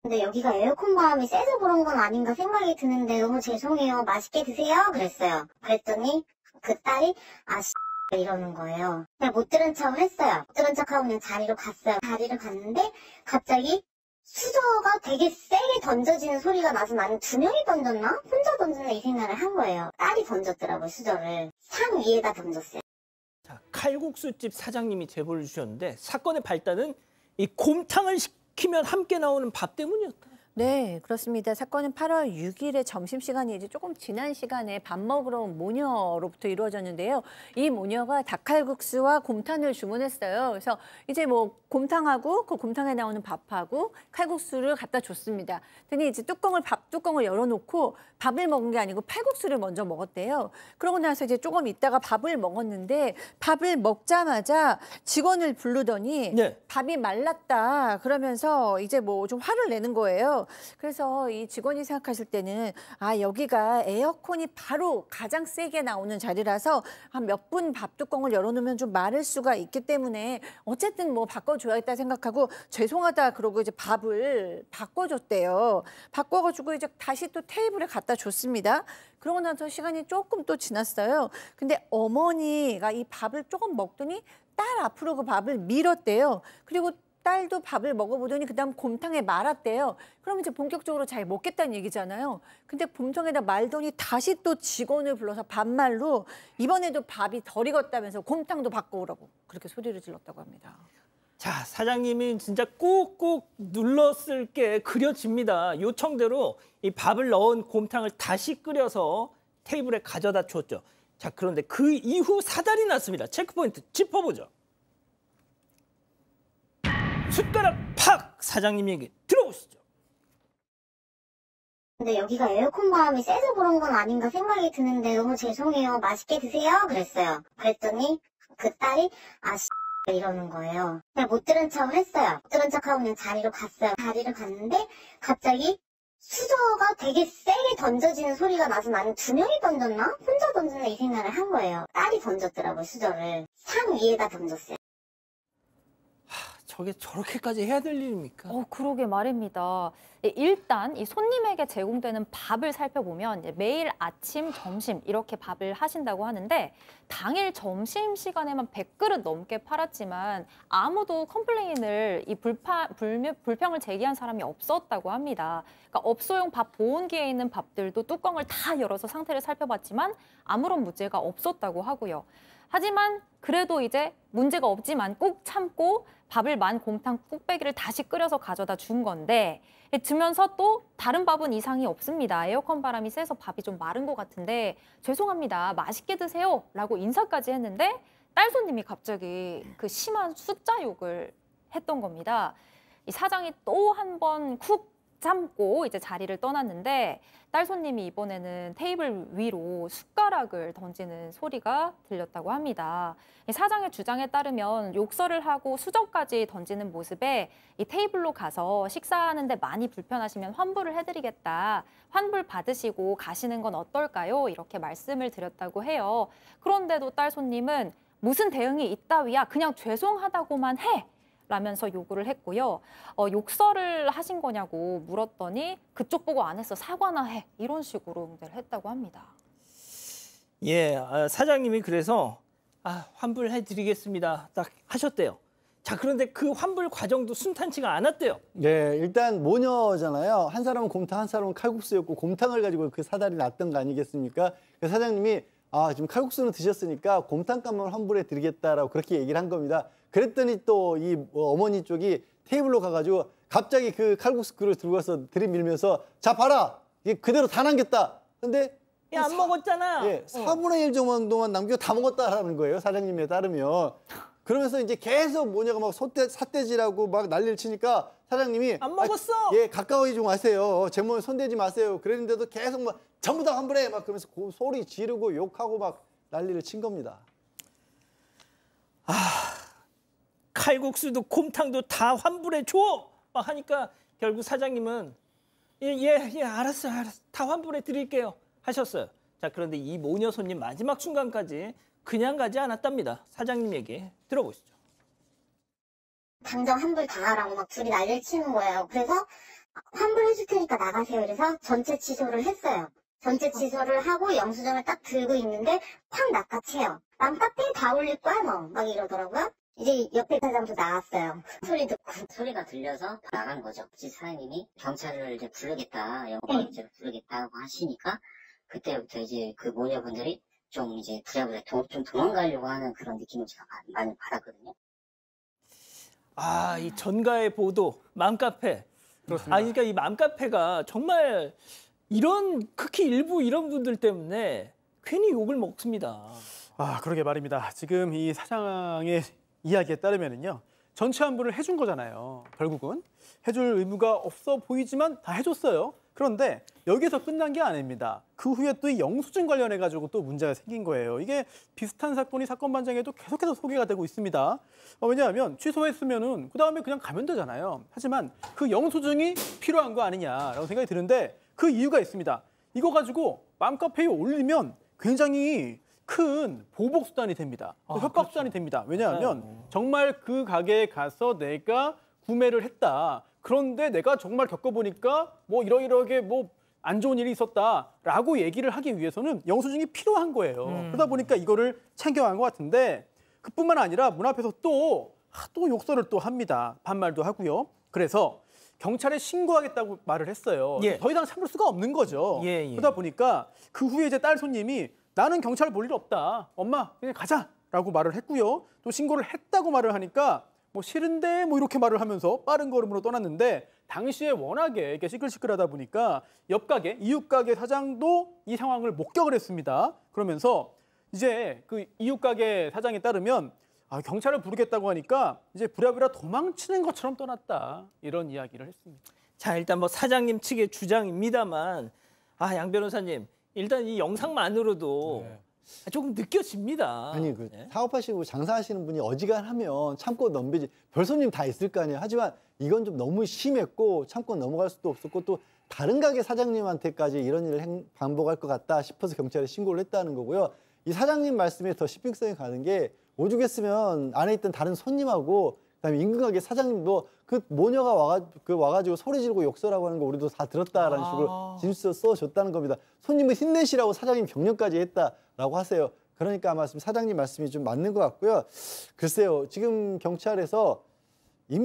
근데 여기가 에어컨 바람이 세서 그런 건 아닌가 생각이 드는데 너무 죄송해요. 맛있게 드세요. 그랬어요. 그랬더니 그 딸이 이러는 거예요. 그냥 못 들은 척을 했어요. 못 들은 척하고 그냥 자리로 갔어요. 자리를 갔는데 갑자기 수저가 되게 세게 던져지는 소리가 나서 나는 두 명이 던졌나? 혼자 던졌나 이 생각을 한 거예요. 딸이 던졌더라고요, 수저를. 상 위에다 던졌어요. 자, 칼국수집 사장님이 제보를 주셨는데 사건의 발단은 이 곰탕을 시키면 함께 나오는 밥 때문이었다. 네, 그렇습니다. 사건은 8월 6일에 점심시간이 이제 조금 지난 시간에 밥 먹으러 온 모녀로부터 이루어졌는데요. 이 모녀가 닭칼국수와 곰탕을 주문했어요. 그래서 이제 뭐 곰탕하고 그 곰탕에 나오는 밥하고 칼국수를 갖다 줬습니다. 근데 이제 밥 뚜껑을 열어놓고 밥을 먹은 게 아니고 칼국수를 먼저 먹었대요. 그러고 나서 이제 조금 있다가 밥을 먹었는데 밥을 먹자마자 직원을 부르더니 네. 밥이 말랐다 그러면서 이제 뭐 좀 화를 내는 거예요. 그래서 이 직원이 생각하실 때는 여기가 에어컨이 바로 가장 세게 나오는 자리라서 한 몇 분 밥 뚜껑을 열어놓으면 좀 마를 수가 있기 때문에 어쨌든 뭐 바꿔줘야겠다 생각하고 죄송하다 그러고 이제 밥을 바꿔줬대요. 바꿔가지고 이제 다시 또 테이블에 갖다 줬습니다. 그러고 나서 시간이 조금 또 지났어요. 근데 어머니가 이 밥을 조금 먹더니 딸 앞으로 그 밥을 밀었대요. 그리고 딸도 밥을 먹어보더니 그다음 곰탕에 말았대요. 그러면 이제 본격적으로 잘 먹겠다는 얘기잖아요. 근데 곰탕에다 말더니 다시 또 직원을 불러서 반말로 이번에도 밥이 덜 익었다면서 곰탕도 바꿔오라고 그렇게 소리를 질렀다고 합니다. 자, 사장님이 진짜 꾹꾹 눌렀을 게 그려집니다. 요청대로 이 밥을 넣은 곰탕을 다시 끓여서 테이블에 가져다 줬죠. 자, 그런데 그 이후 사달이 났습니다. 체크포인트 짚어보죠. 숟가락 팍! 사장님 얘기 들어보시죠. 근데 여기가 에어컨 바람이 세서 그런 건 아닌가 생각이 드는데 너무 죄송해요. 맛있게 드세요. 그랬어요. 그랬더니 그 딸이 이러는 거예요. 그냥 못 들은 척을 했어요. 못 들은 척하고 그냥 자리로 갔어요. 자리를 갔는데 갑자기 수저가 되게 세게 던져지는 소리가 나서 나는 두 명이 던졌나? 혼자 던졌나 이 생각을 한 거예요. 딸이 던졌더라고요, 수저를. 상 위에다 던졌어요. 저게 저렇게까지 해야 될 일입니까? 그러게 말입니다. 일단 이 손님에게 제공되는 밥을 살펴보면 매일 아침, 점심 이렇게 밥을 하신다고 하는데 당일 점심시간에만 100그릇 넘게 팔았지만 아무도 컴플레인을 불평을 제기한 사람이 없었다고 합니다. 그러니까 업소용 밥 보온기에 있는 밥들도 뚜껑을 다 열어서 상태를 살펴봤지만 아무런 문제가 없었다고 하고요. 하지만 그래도 이제 문제가 없지만 꾹 참고 밥을 만 곰탕 뚝배기를 다시 끓여서 가져다 준 건데 주면서 또 다른 밥은 이상이 없습니다. 에어컨 바람이 세서 밥이 좀 마른 것 같은데 죄송합니다. 맛있게 드세요. 라고 인사까지 했는데 딸 손님이 갑자기 그 심한 숫자 욕을 했던 겁니다. 이 사장이 또 한 번 쿡 참고 이제 자리를 떠났는데 딸 손님이 이번에는 테이블 위로 숟가락을 던지는 소리가 들렸다고 합니다. 사장의 주장에 따르면 욕설을 하고 수저까지 던지는 모습에 이 테이블로 가서 식사하는데 많이 불편하시면 환불을 해드리겠다. 환불 받으시고 가시는 건 어떨까요? 이렇게 말씀을 드렸다고 해요. 그런데도 딸 손님은 무슨 대응이 있다위야 그냥 죄송하다고만 해. 라면서 요구를 했고요. 욕설을 하신 거냐고 물었더니 그쪽 보고 안 했어. 사과나 해. 이런 식으로 응대를 했다고 합니다. 예, 사장님이 그래서 환불해드리겠습니다. 딱 하셨대요. 자, 그런데 그 환불 과정도 순탄치가 않았대요. 네, 일단 모녀잖아요. 한 사람은 곰탕, 한 사람은 칼국수였고 곰탕을 가지고 그 사달이 났던 거 아니겠습니까? 그 사장님이 지금 칼국수는 드셨으니까 곰탕값만 환불해 드리겠다라고 그렇게 얘기를 한 겁니다. 그랬더니 또 이 어머니 쪽이 테이블로 가가지고 갑자기 그 칼국수 그릇 들고 가서 들이밀면서 자 봐라 이게 그대로 다 남겼다. 근데 야, 안 먹었잖아. 예, 4분의 1 정도만 남기고 다 먹었다라는 거예요. 사장님에 따르면. 그러면서 이제 계속 모녀가 막 삿대질하고 막 난리를 치니까 사장님이 안 먹었어. 예, 가까이 좀 하세요. 제 몸에 손대지 마세요. 그랬는데도 계속 막 전부 다 환불해 막 그러면서 소리 지르고 욕하고 막 난리를 친 겁니다. 칼국수도 곰탕도 다 환불해 줘! 막 하니까 결국 사장님은 예, 알았어. 다 환불해 드릴게요. 하셨어요. 자, 그런데 이 모녀 손님 마지막 순간까지 그냥 가지 않았답니다. 사장님 얘기 들어보시죠. 당장 환불 다 하라고 막 둘이 난리를 치는 거예요. 그래서 환불해줄 테니까 나가세요. 그래서 전체 취소를 했어요. 전체 취소를 하고 영수증을 딱 들고 있는데 확 낚아채요. 맘카페에 다 올릴 거야 너. 막 이러더라고요. 이제 옆에 사장도 나왔어요. 소리 듣고. 소리가 들려서 나간 거죠. 사장님이 경찰을 이제 부르겠다, 영업방해죄를 부르겠다고 하시니까 그때부터 이제 그 모녀분들이 좀 이제 부랴부랴 좀 도망가려고 하는 그런 느낌을 제가 많이 받았거든요. 아, 이 전가의 보도, 맘카페. 그렇습니다. 아, 그러니까 이 맘카페가 정말 이런 특히 일부 이런 분들 때문에 괜히 욕을 먹습니다. 아, 그러게 말입니다. 지금 이 사장의 이야기에 따르면은요. 전체 환불을 해준 거잖아요. 결국은 해줄 의무가 없어 보이지만 다 해줬어요. 그런데 여기서 끝난 게 아닙니다. 그 후에 또 이 영수증 관련해 가지고 또 문제가 생긴 거예요. 이게 비슷한 사건이 사건 반장에도 계속해서 소개가 되고 있습니다. 왜냐하면 취소했으면은 그 다음에 그냥 가면 되잖아요. 하지만 그 영수증이 필요한 거 아니냐라고 생각이 드는데 그 이유가 있습니다. 이거 가지고 맘카페에 올리면 굉장히 큰 보복 수단이 됩니다. 또 협박 수단이 됩니다. 왜냐하면 정말 그 가게에 가서 내가 구매를 했다. 그런데 내가 정말 겪어보니까 뭐 이러이러하게 뭐 안 좋은 일이 있었다라고 얘기를 하기 위해서는 영수증이 필요한 거예요. 그러다 보니까 이거를 챙겨간 것 같은데 그뿐만 아니라 문 앞에서 또 욕설을 또 합니다. 반말도 하고요. 그래서 경찰에 신고하겠다고 말을 했어요. 예. 더 이상 참을 수가 없는 거죠. 예. 그러다 보니까 그 후에 이제 딸 손님이 나는 경찰 볼 일 없다. 엄마 그냥 가자라고 말을 했고요. 또 신고를 했다고 말을 하니까 뭐 싫은데 뭐 이렇게 말을 하면서 빠른 걸음으로 떠났는데 당시에 워낙에 이렇게 시끌시끌하다 보니까 옆 가게, 이웃 가게 사장도 이 상황을 목격을 했습니다. 그러면서 이제 그 이웃 가게 사장에 따르면 경찰을 부르겠다고 하니까 이제 부랴부랴 도망치는 것처럼 떠났다. 이런 이야기를 했습니다. 자, 일단 뭐 사장님 측의 주장입니다만 양 변호사님, 일단 이 영상만으로도 조금 느껴집니다. 아니 그 네. 사업하시고 장사하시는 분이 어지간하면 참고 넘기지. 별 손님 다 있을 거 아니에요. 하지만 이건 좀 너무 심했고 참고 넘어갈 수도 없었고 또 다른 가게 사장님한테까지 이런 일을 반복할 것 같다 싶어서 경찰에 신고를 했다는 거고요. 이 사장님 말씀에 더 신빙성이 가는 게 오죽했으면 안에 있던 다른 손님하고 그다음에 인근 가게 사장님도 그 모녀가 와가지고 소리 지르고 욕설하고 하는 거 우리도 다 들었다라는 식으로 진술서 써줬다는 겁니다. 손님을 힘내시라고 사장님 격려까지 했다라고 하세요. 그러니까 아마 사장님 말씀이 좀 맞는 것 같고요. 글쎄요, 지금 경찰에서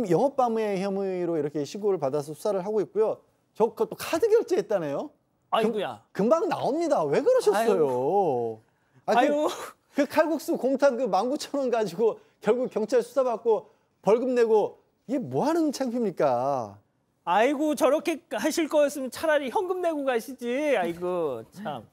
영업방해 혐의로 이렇게 신고를 받아서 수사를 하고 있고요. 그것도 카드 결제했다네요. 아이고야. 금방 나옵니다. 왜 그러셨어요? 아유. 그 칼국수 곰탕 그 19,000원 가지고 결국 경찰 수사받고 벌금 내고 이게 뭐 하는 창피입니까? 아이고, 저렇게 하실 거였으면 차라리 현금 내고 가시지. 아이고, 참.